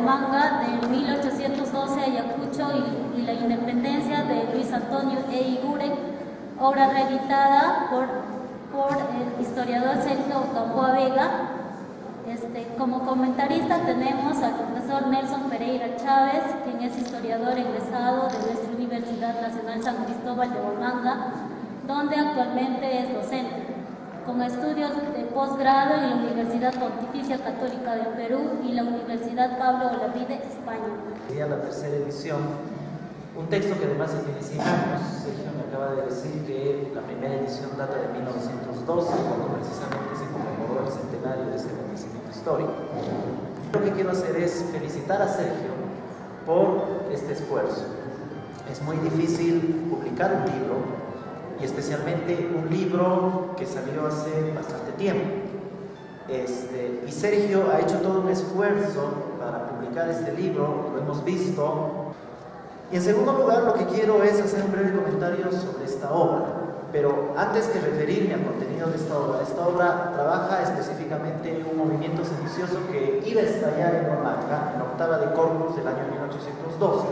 Huamanga de 1812 Ayacucho y la independencia de Luis Antonio Eguiguren, obra reeditada por el historiador Sergio Gamboa Vega. Como comentarista tenemos al profesor Nelson Pereira Chávez, quien es historiador egresado de nuestra Universidad Nacional San Cristóbal de Huamanga, donde actualmente es docente, con estudios de posgrado en la Universidad Pontificia Católica del Perú y la Universidad Pablo Olavide, España. Sería la tercera edición, un texto que además ya tiene 100 años. Sergio me acaba de decir que la primera edición data de 1912, cuando precisamente se conmemoró el centenario de este acontecimiento histórico. Lo que quiero hacer es felicitar a Sergio por este esfuerzo. Es muy difícil publicar un libro, y especialmente un libro que salió hace bastante tiempo. Y Sergio ha hecho todo un esfuerzo para publicar este libro, lo hemos visto. Y en segundo lugar, lo que quiero es hacer un breve comentario sobre esta obra. Pero antes que referirme al contenido de esta obra trabaja específicamente un movimiento sedicioso que iba a estallar en Huamanga, en la octava de Corpus del año 1812,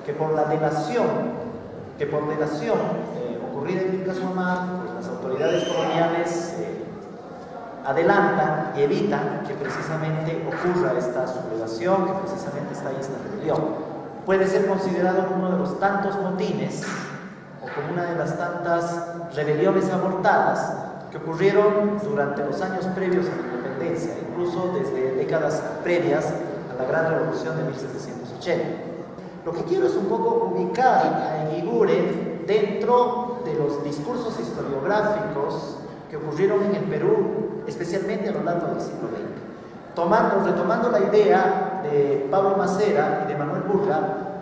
que por delación ocurrida en Vilcashuamá, pues las autoridades coloniales adelantan y evitan que precisamente ocurra esta sublevación, que precisamente está ahí esta rebelión. Puede ser considerado uno de los tantos motines o como una de las tantas rebeliones abortadas que ocurrieron durante los años previos a la independencia, incluso desde décadas previas a la Gran Revolución de 1780. Lo que quiero es un poco ubicar a Eguiguren dentro de los discursos historiográficos que ocurrieron en el Perú, especialmente a lo largo del siglo XX. Retomando la idea de Pablo Macera y de Manuel Burga,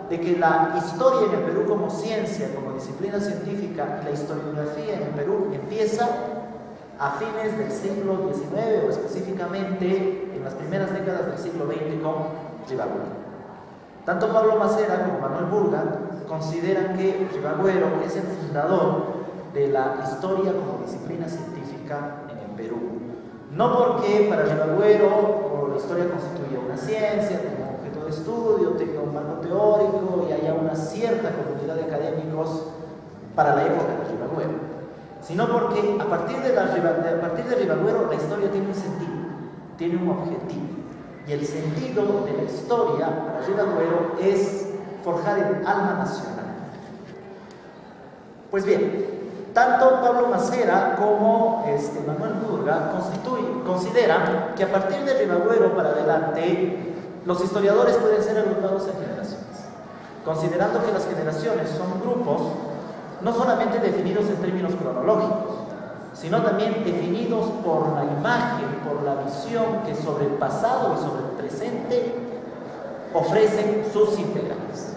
de que la historia en el Perú como ciencia, como disciplina científica, y la historiografía en el Perú empieza a fines del siglo XIX o específicamente en las primeras décadas del siglo XX con Ribagüero. Tanto Pablo Macera como Manuel Burga consideran que Ribagüero es el fundador de la historia como disciplina científica en el Perú. No porque para Ribagüero la historia constituye una ciencia, tenga un objeto de estudio, tenga un marco teórico y haya una cierta comunidad de académicos para la época de Ribagüero, sino porque a partir de Ribagüero la historia tiene un sentido, tiene un objetivo. Y el sentido de la historia para Ribagüero es forjar el alma nacional. Pues bien, tanto Pablo Macera como Manuel Burga consideran que a partir de Ribagüero para adelante los historiadores pueden ser agrupados en generaciones, considerando que las generaciones son grupos no solamente definidos en términos cronológicos, sino también definidos por la imagen, por la visión que sobre el pasado y sobre el presente ofrecen sus integrantes.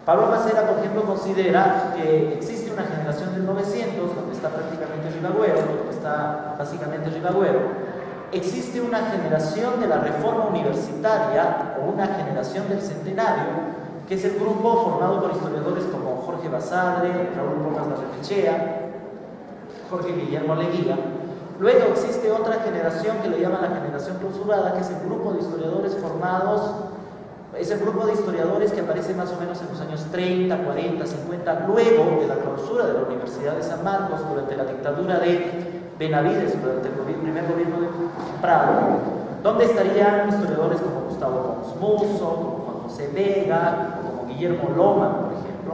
Pablo Macera, por ejemplo, considera que existe una generación del 900, donde está prácticamente Ribagüero, donde está básicamente Ribagüero. Existe una generación de la reforma universitaria o una generación del centenario, que es el grupo formado por historiadores como Jorge Basadre, Raúl Porras Larrechea, Jorge Guillermo Leguía. Luego existe otra generación que le llaman la generación clausurada, que es el grupo de historiadores formados, es el grupo de historiadores que aparece más o menos en los años 30, 40, 50, luego de la clausura de la Universidad de San Marcos, durante la dictadura de Benavides, durante el primer gobierno de Prado, donde estarían historiadores como Gustavo Pons Musso, como Juan José Vega, como Guillermo Loma, por ejemplo.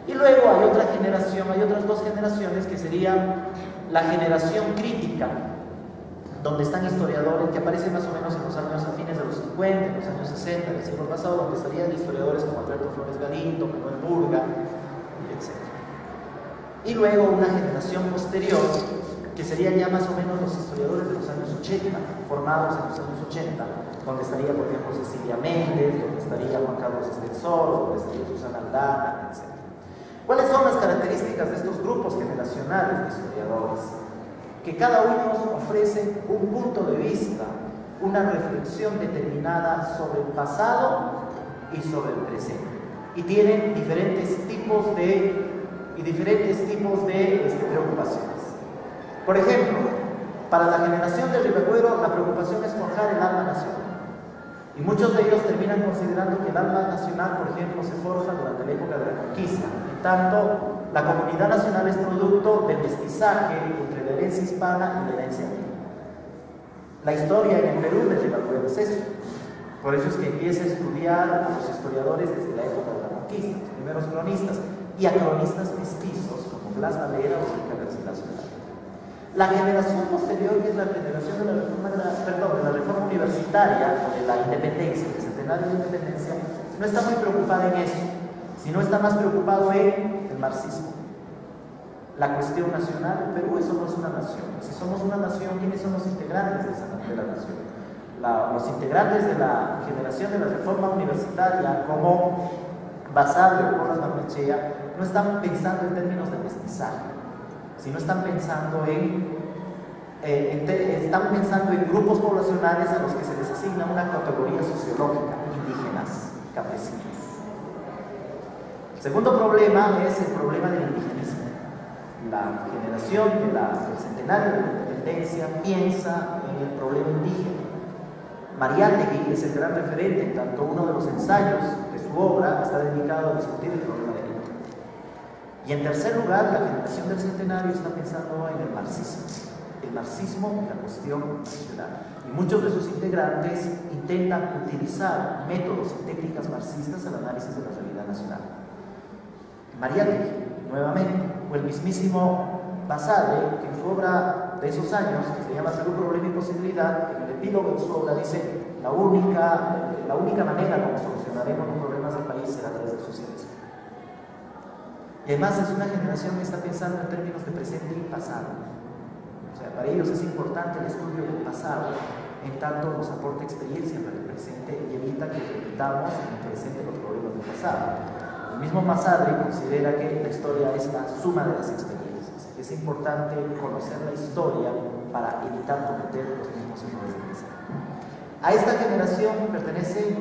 Y luego hay otra generación, hay otras dos generaciones que serían la generación crítica, donde están historiadores que aparecen más o menos en los años a fines de los 50, en los años 60 del siglo pasado, donde estarían historiadores como Alberto Flores Galindo, Manuel Burga, etc. Y luego una generación posterior, que serían ya más o menos los historiadores de los años 80, formados en los años 80, donde estaría, por ejemplo, Cecilia Méndez, donde estaría Juan Carlos Estensor, donde estaría Susana Aldana, etc. ¿Cuáles son las características de estos grupos generacionales de historiadores? Que cada uno ofrece un punto de vista, una reflexión determinada sobre el pasado y sobre el presente. Y tienen diferentes tipos de preocupaciones. Por ejemplo, para la generación de Ribagüero, la preocupación es forjar el alma nacional. Y muchos de ellos terminan considerando que el alma nacional, por ejemplo, se forja durante la época de la conquista. En tanto, la comunidad nacional es producto del mestizaje entre la herencia hispana y la herencia negra. La historia en el Perú desde la Ribagüero es eso. Por eso es que empieza a estudiar a los historiadores desde la época de la conquista, los primeros cronistas, y a cronistas mestizos como Blas Valera o Enrique García Solar. La generación posterior, que es la generación de la reforma universitaria, de la independencia, del centenario de la independencia, no está muy preocupada en eso, sino está más preocupado en el marxismo. La cuestión nacional, Perú eso no es una nación. Si somos una nación, ¿quiénes son los integrantes de la nación? Los integrantes de la generación de la reforma universitaria, como Basadre o Porras Barnechea, no están pensando en términos de mestizaje, sino están pensando en grupos poblacionales a los que se les asigna una categoría sociológica: indígenas, campesinos. El segundo problema es el problema del indigenismo. La generación del centenario de la independencia piensa en el problema indígena. Mariátegui es el gran referente, en tanto uno de los ensayos de su obra está dedicado a discutir el problema del indígena. Y en tercer lugar, la generación del centenario está pensando en el marxismo y la cuestión nacional. Y muchos de sus integrantes intentan utilizar métodos y técnicas marxistas al análisis de la realidad nacional. Mariátegui, nuevamente, o el mismísimo Basadre, que en su obra de esos años, que se llama Perú, Problema y Posibilidad, en el epílogo de su obra dice: la única manera como solucionaremos los problemas del país será a través del socialismo. Y además es una generación que está pensando en términos de presente y pasado. O sea, para ellos es importante el estudio del pasado, en tanto nos aporta experiencia para el presente y evita que repitamos en el presente los problemas del pasado. El mismo Basadre considera que la historia es la suma de las experiencias. Es importante conocer la historia para evitar cometer los mismos errores del pasado. A esta generación pertenece,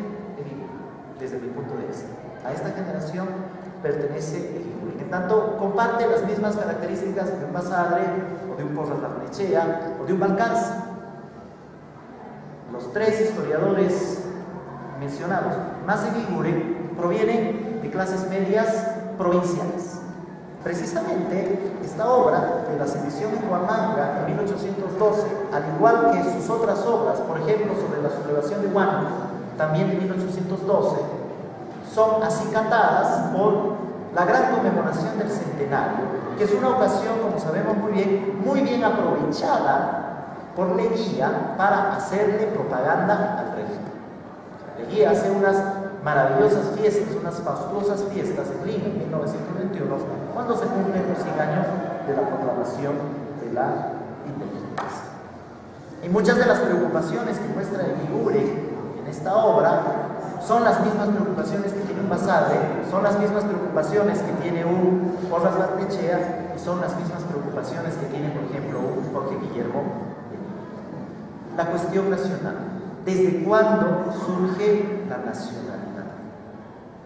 desde mi punto de vista, a esta generación pertenece Eguiguren. En tanto, comparte las mismas características de un Basadre, o de un Porras Barnechea, o de un Balcarce. Los tres historiadores mencionados, más Eguiguren, provienen de clases medias provinciales. Precisamente esta obra de la sedición en Huamanga en 1812, al igual que sus otras obras, por ejemplo sobre la sublevación de Huánuco, también de 1812, son acicatadas por la gran conmemoración del centenario, que es una ocasión, como sabemos muy bien aprovechada por Leguía para hacerle propaganda al régimen. Leguía hace unas maravillosas fiestas, unas fastuosas fiestas en Lima en 1921, cuando se cumplen los 100 años de la proclamación de la independencia. Y muchas de las preocupaciones que muestra Eguiguren en esta obra son las mismas preocupaciones que tiene un Basadre, son las mismas preocupaciones que tiene un Porras Barnechea y son las mismas preocupaciones que tiene, por ejemplo, un Jorge Guillermo. La cuestión nacional. ¿Desde cuándo surge la nacionalidad?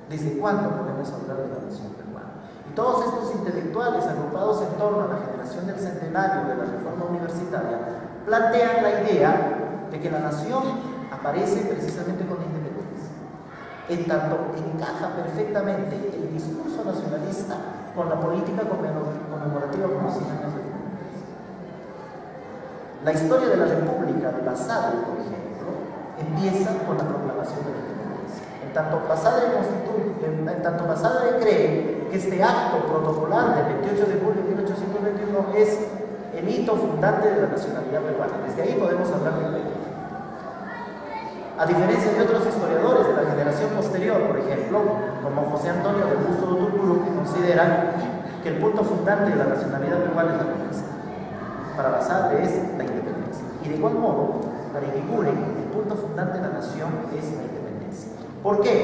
¿Desde cuándo podemos hablar de la nación peruana? Y todos estos intelectuales agrupados en torno a la generación del centenario de la reforma universitaria plantean la idea de que la nación aparece precisamente con la independencia, en tanto encaja perfectamente el discurso nacionalista con la política conmemorativa por los 100 años de independencia. La historia de la República de Basadre, por ejemplo, empieza con la proclamación de la independencia. En tanto Basadre cree que este acto protocolar del 28 de julio de 1821 es el hito fundante de la nacionalidad peruana. Desde ahí podemos hablar de Perú. A diferencia de otros historiadores de la generación posterior, por ejemplo, como José Antonio del Busto de Tucurú, que consideran que el punto fundante de la nacionalidad peruana es la conquista. Para Basadre es la independencia. Y de igual modo, para Eguiguren, el punto fundante de la nación es la independencia. ¿Por qué?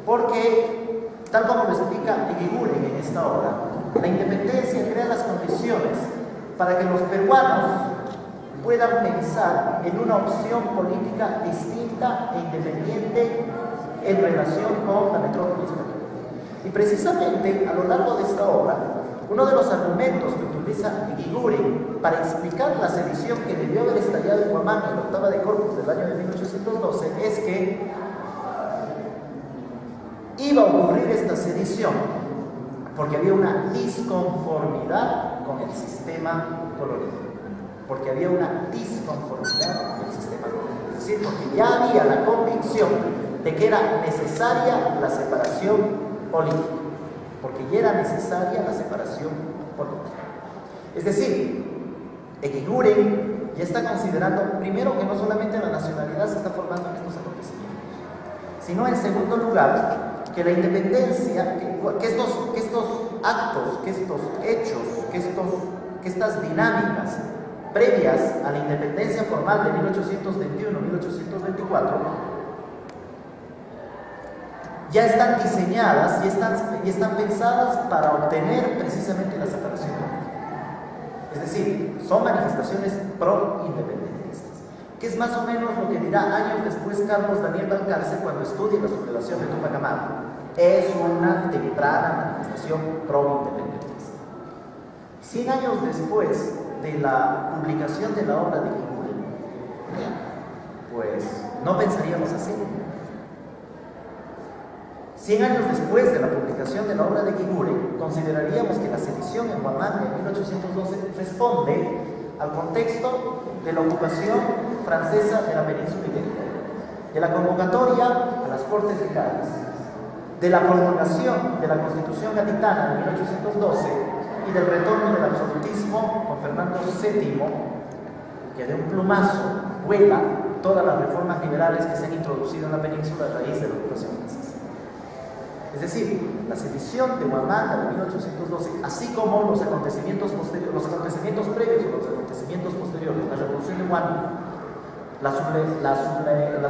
Porque, tal como lo explica Eguiguren en esta obra, la independencia crea las condiciones para que los peruanos puedan pensar en una opción política distinta e independiente en relación con la metrópolis peruana. Y precisamente a lo largo de esta obra, Uno de los argumentos que utiliza Eguiguren para explicar la sedición que debió haber estallado en Huamanga en la octava de Corpus del año de 1812 es que iba a ocurrir esta sedición porque había una disconformidad con el sistema colonial. Porque había una disconformidad con el sistema colonial. Es decir, porque ya había la convicción de que era necesaria la separación política. Porque ya era necesaria la separación política. Es decir, Eguiguren ya está considerando, primero, que no solamente la nacionalidad se está formando en estos acontecimientos, sino en segundo lugar, que la independencia, que estos actos, que estos hechos, que estas dinámicas previas a la independencia formal de 1821-1824 ya están diseñadas y están pensadas para obtener precisamente la separación. Es decir, son manifestaciones pro-independentistas, que es más o menos lo que dirá años después Carlos Daniel Balcarce cuando estudia la sublevación de Tupac Amaru. Es una temprana manifestación pro-independentista. 100 años después de la publicación de la obra de Eguiguren, pues no pensaríamos así. 100 años después de la publicación de la obra de Eguiguren, consideraríamos que la sedición en Huamanga en 1812 responde al contexto de la ocupación francesa de la península ibérica, de la convocatoria a las Cortes de Cádiz, de la promulgación de la Constitución Gaditana de 1812 y del retorno del absolutismo con Fernando VII, que de un plumazo vuela todas las reformas liberales que se han introducido en la península a raíz de la ocupación francesa. Es decir, la sedición de Huamanga de 1812, así como los acontecimientos previos o los acontecimientos posteriores, la revolución de Huánuco, la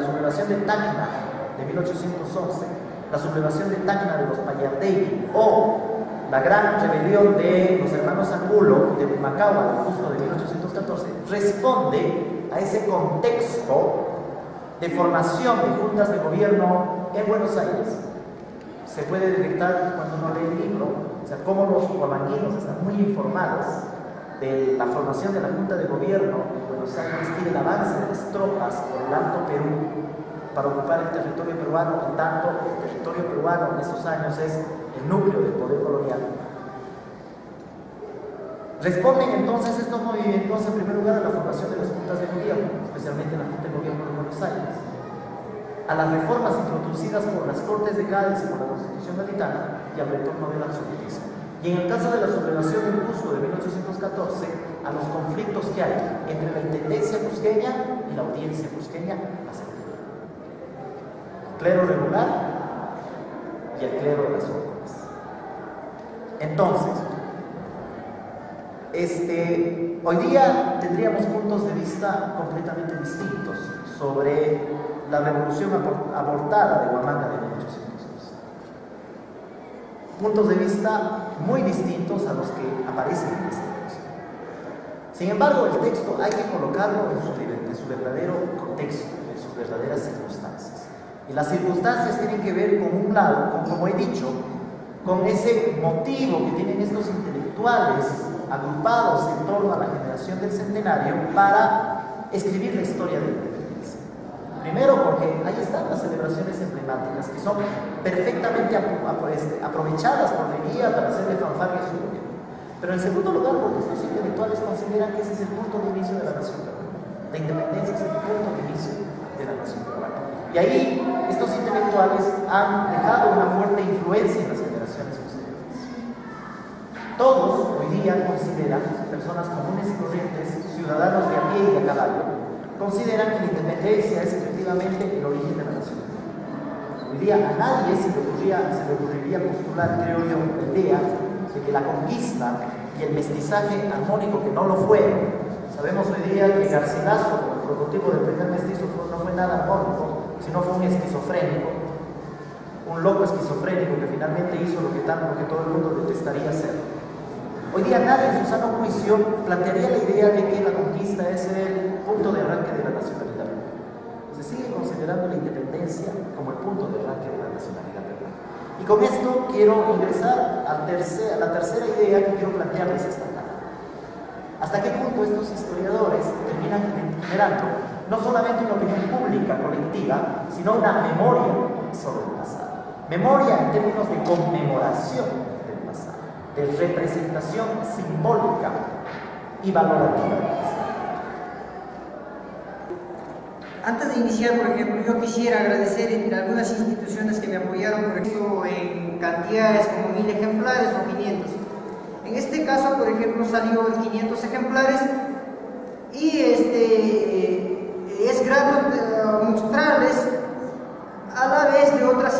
sublevación de Tacna de 1811, la sublevación de Tacna de los Payardegui o la gran rebelión de los hermanos Angulo de Pumacahua, justo de 1814, responde a ese contexto de formación de juntas de gobierno en Buenos Aires. Se puede detectar cuando uno lee el libro, o sea, cómo los huamanguinos están muy informados de la formación de la Junta de Gobierno en Buenos Aires y del avance de las tropas por el Alto Perú para ocupar el territorio peruano, en tanto el territorio peruano en estos años es el núcleo del poder colonial. Responden entonces estos movimientos en primer lugar a la formación de las juntas de gobierno, especialmente la Junta de Gobierno de Buenos Aires, a las reformas introducidas por las Cortes de Cádiz y por la Constitución Gaditana y al retorno del absolutismo. Y en el caso de la sublevación en Cusco de 1814, a los conflictos que hay entre la intendencia cusqueña y la audiencia cusqueña aceptada. El clero regular y el clero de las órdenes. Entonces, hoy día tendríamos puntos de vista completamente distintos sobre la revolución abortada de Huamanga de 1812. Puntos de vista muy distintos a los que aparecen en este texto. Sin embargo, el texto hay que colocarlo en su verdadero contexto, en sus verdaderas circunstancias. Y las circunstancias tienen que ver con un lado, como he dicho, con ese motivo que tienen estos intelectuales agrupados en torno a la generación del centenario para escribir la historia de la independencia. Primero porque ahí están las celebraciones emblemáticas que son perfectamente aprovechadas por la guía para hacerle fanfarria a su gobierno. Pero en segundo lugar porque estos intelectuales consideran que ese es el punto de inicio de la nación peruana. La independencia es el punto de inicio de la nación peruana. Y ahí estos intelectuales han dejado una fuerte influencia en las generaciones posteriores. Todos hoy día consideran, personas comunes y corrientes, ciudadanos de a pie y a caballo, consideran que la independencia es efectivamente el origen de la nación. Hoy día a nadie se le ocurriría postular, creo yo, la idea de que la conquista y el mestizaje armónico, que no lo fue, sabemos hoy día que Garcilaso, el prototipo del primer mestizo, no fue nada armónico, sino fue un esquizofrénico, un loco esquizofrénico que finalmente hizo lo que todo el mundo detestaría hacer. Hoy día nadie en su sano juicio plantearía la idea de que la conquista es el punto de arranque de la nacionalidad peruana. Se sigue considerando la independencia como el punto de arranque de la nacionalidad peruana. Y con esto quiero ingresar a la tercera idea que quiero plantearles esta tarde. ¿Hasta qué punto estos historiadores terminan generando no solamente una opinión pública colectiva, sino una memoria sobre el pasado? Memoria en términos de conmemoración del pasado, de representación simbólica y valorativa del pasado. Antes de iniciar, por ejemplo, yo quisiera agradecer entre algunas instituciones que me apoyaron, por ejemplo, en cantidades como 1000 ejemplares o 500. En este caso, por ejemplo, salió en 500 ejemplares y es grato mostrarles a la vez de otras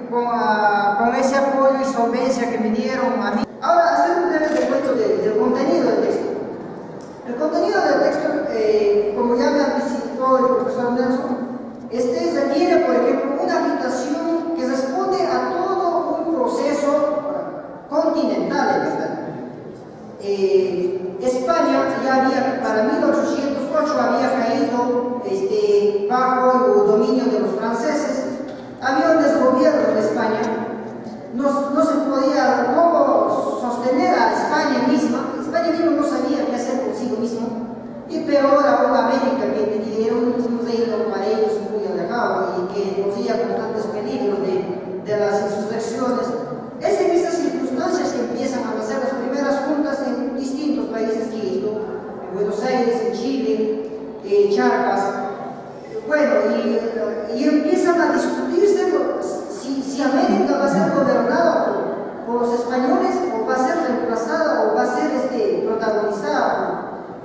con ese apoyo y solvencia que me dieron a mí. Ahora, hacer un breve recuento del contenido del texto. El contenido del texto, como ya me anticipó el profesor Nelson, requiere, por ejemplo, una agitación que responde a todo un proceso continental, ¿verdad? España ya había, para 1808, había caído bajo el dominio de los franceses. Había un desgobierno en España. No se podía cómo sostener a España misma. España misma no sabía qué hacer consigo mismo. Y peor aún América, que era un reino para ellos muy alejado y que corría constantes peligros de las insurrecciones. Es en esas circunstancias que empiezan a nacer las primeras juntas en distintos países, Quito, en Buenos Aires, en Chile, Charcas. Bueno, y empiezan a discutirse si América va a ser gobernada por los españoles o va a ser reemplazada o va a ser protagonizada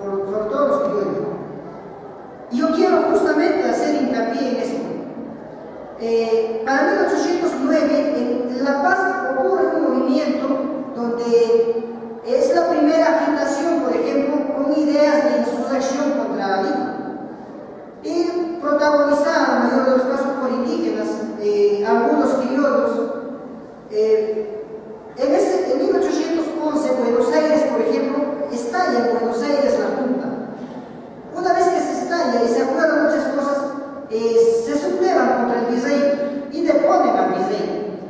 por todos los criollos. Y yo quiero justamente hacer hincapié en eso. Para 1809 en La Paz ocurre un movimiento donde es la primera agitación, por ejemplo, con ideas de insurrección contra Lima. Y protagonizada, en la mayoría de los casos, por indígenas, algunos criollos. En 1811, Buenos Aires, por ejemplo, estalla en Buenos Aires la Junta. Una vez que se estalla y se acuerdan muchas cosas, se sublevan contra el virrey y deponen al virrey.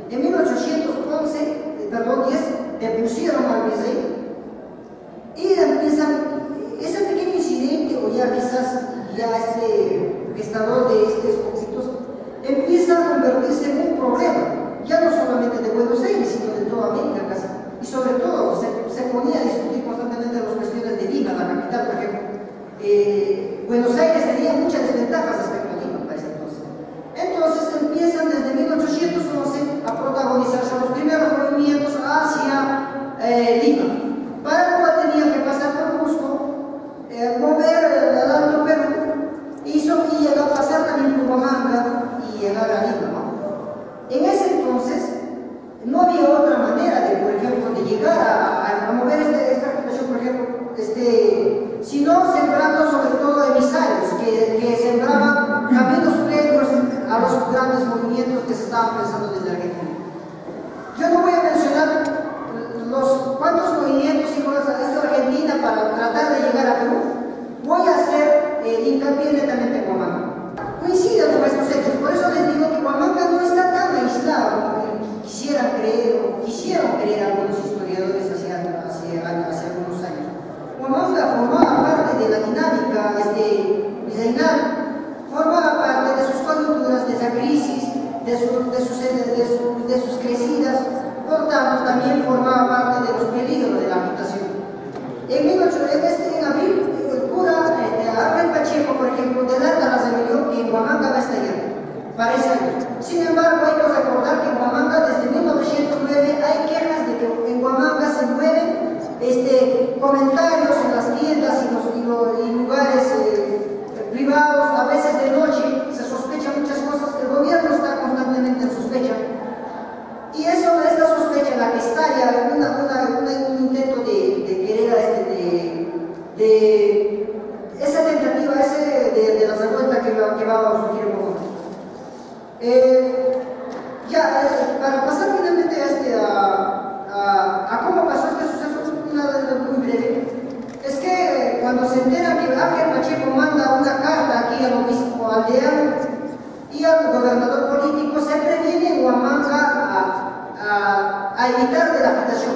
En 1810 depusieron al virrey y empiezan ese pequeño incidente, o ya quizás gestador de estos conflictos, empieza a convertirse en un problema, ya no solamente de Buenos Aires, sino de toda América casi. Y sobre todo se ponía a discutir constantemente las cuestiones de Lima, la capital, por ejemplo. Buenos Aires tenía muchas desventajas respecto a Lima para ese entonces. Entonces empiezan desde 1811 a protagonizarse los primeros movimientos hacia Lima, para lo cual tenían que pasar por Cusco, mover el Alto Perú y llegar a pasar también por Huamanga y llegar a Lima, ¿no? En ese entonces no había otra manera de, por ejemplo, de llegar a mover esta agitación, por ejemplo, sino sembrando sobre todo emisarios que sembraban caminos previos a los grandes movimientos que se estaban pensando desde Argentina. Yo no voy a mencionar cuántos movimientos hizo esta Argentina para tratar de llegar a Perú. Voy a hacer hincapié netamente en Huamanga. Coinciden con estos hechos, por eso les digo que Huamanga no está tan aislado como quisieron creer algunos historiadores hace algunos años. Huamanga formaba parte de la dinámica virreinal, formaba parte de sus coyunturas, de esa crisis, de sus crecidas, por tanto también formaba parte de los peligros de la agitación. En abril, el cura Ángel Pacheco, por ejemplo, delata la rebelión que en Huamanga va a estallar. Parece año. Sin embargo, hay que recordar que en Huamanga desde 1909 hay quejas de que en Huamanga se mueven comentarios en las tiendas y lugares privados, a veces de noche, se sospechan muchas cosas, el gobierno está constantemente en sospecha. Y esta sospecha, la que estalla, un intento de querer esa tentativa, de la revuelta que va a surgir en Bogotá. Para pasar finalmente a cómo pasó este suceso, una muy breve, es que cuando se entera a evitar de la agitación.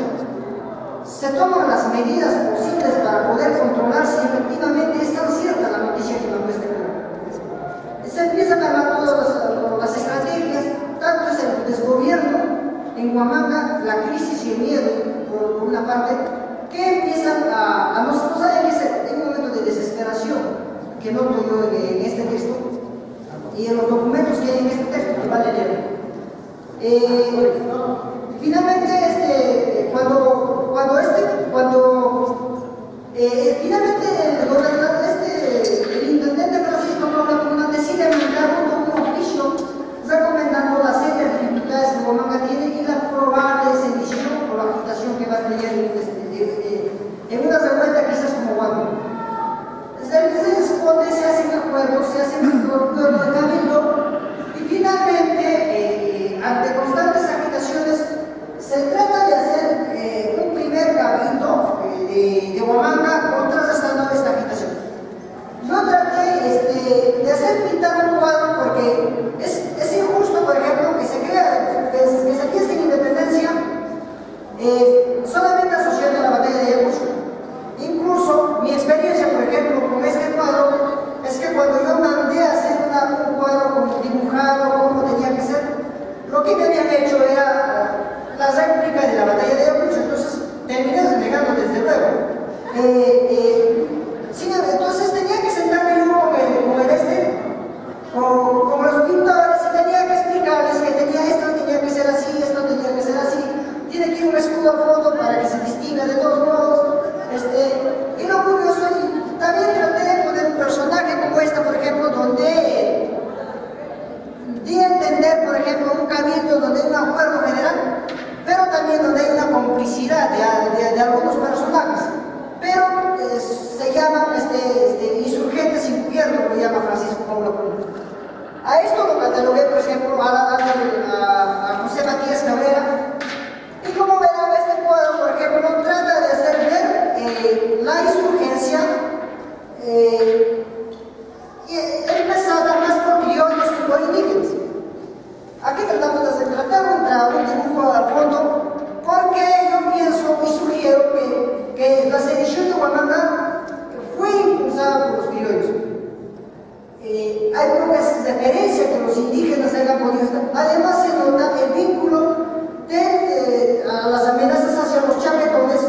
Se toman las medidas posibles para poder controlar si efectivamente es tan cierta la noticia que nos muestra. Se empiezan a armar todas las estrategias, tanto es el desgobierno en Huamanga, la crisis y el miedo, por una parte, que empiezan a nosotros saben que es un momento de desesperación que noto yo en este texto y en los documentos que hay en este texto, que vale leer. Finalmente, finalmente el intendente Francisco Paula decide mandar un oficio recomendando las serias dificultades que Huamanga tiene y la probable sedición o la agitación que va a tener en una revuelta quizás como Huamanga. Se responde, se hacen acuerdos, se hacen un acuerdo de cabildo y finalmente, ante constantes agitaciones, se trata de hacer un primer cabildo de Huamanga contrarrestando esta agitación. Yo traté de hacer pintar un cuadro porque es injusto, por ejemplo, que se piense en independencia solamente asociado a la batalla de Ayacucho. Incluso mi experiencia, por ejemplo, con este cuadro es que cuando yo mandé a hacer un cuadro dibujado, como tenía que ser, lo que me habían hecho era la réplica de la batalla de Ayacucho, entonces terminé renegando desde luego. Entonces tenía que sentarme yo con los pintores y tenía que explicarles que esto tenía que ser así, esto tenía que ser así, tiene que ir un escudo al fondo para que se distinga de todos modos. Y lo curioso, y también traté de poner un personaje como este, por ejemplo, donde di a entender, por ejemplo, un cabildo donde hay un acuerdo general, pero también donde hay una complicidad de algunos personajes. Pero se llaman insurgentes encubiertos, lo llama Francisco Paula. A esto lo catalogué, por ejemplo, a José Matías Cabrera. Y como verán, este cuadro, por ejemplo, trata de hacer ver la insurgencia empezada más por criollos que por indígenas. Aquí tratamos de tratar un dibujo al fondo, porque yo pienso y sugiero que la sedición de Huamanga fue impulsada por los criollos. Hay pocas referencias que los indígenas hayan podido estar. Además se nota el vínculo a las amenazas hacia los chapetones,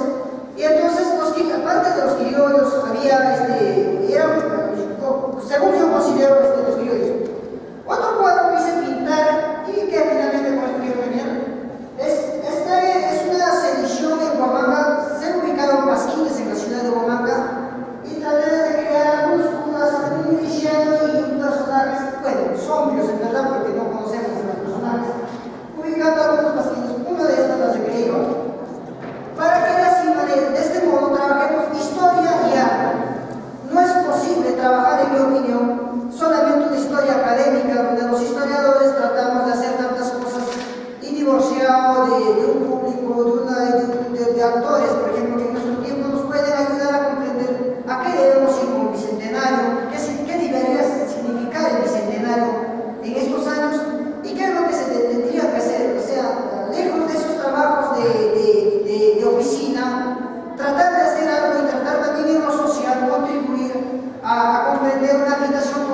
y entonces aparte de los criollos según yo considero los criollos. Otro cuadro que hice pintar y que finalmente construyó también es una sedición en Huamanga. Se ubicaron pasquines en la ciudad de Huamanga y traté de crear un miliciano y un personaje, bueno, zombios en verdad, porque no conocemos a los personajes, ubicando algunos pasquines. Uno de estos lo recreé yo, para que de este modo trabajemos historia y arte. No es posible trabajar, en mi opinión, solamente una historia académica donde los historiadores tratamos de hacer tantas cosas y divorciado de un público, de actores, por ejemplo, que en nuestro tiempo nos pueden ayudar a comprender a qué debemos ir con el bicentenario, qué debería significar el bicentenario en estos años y qué es lo que se tendría que hacer. O sea, lejos de esos trabajos de oficina, tratar de hacer algo y tratar también en lo social, contribuir a comprender una agitación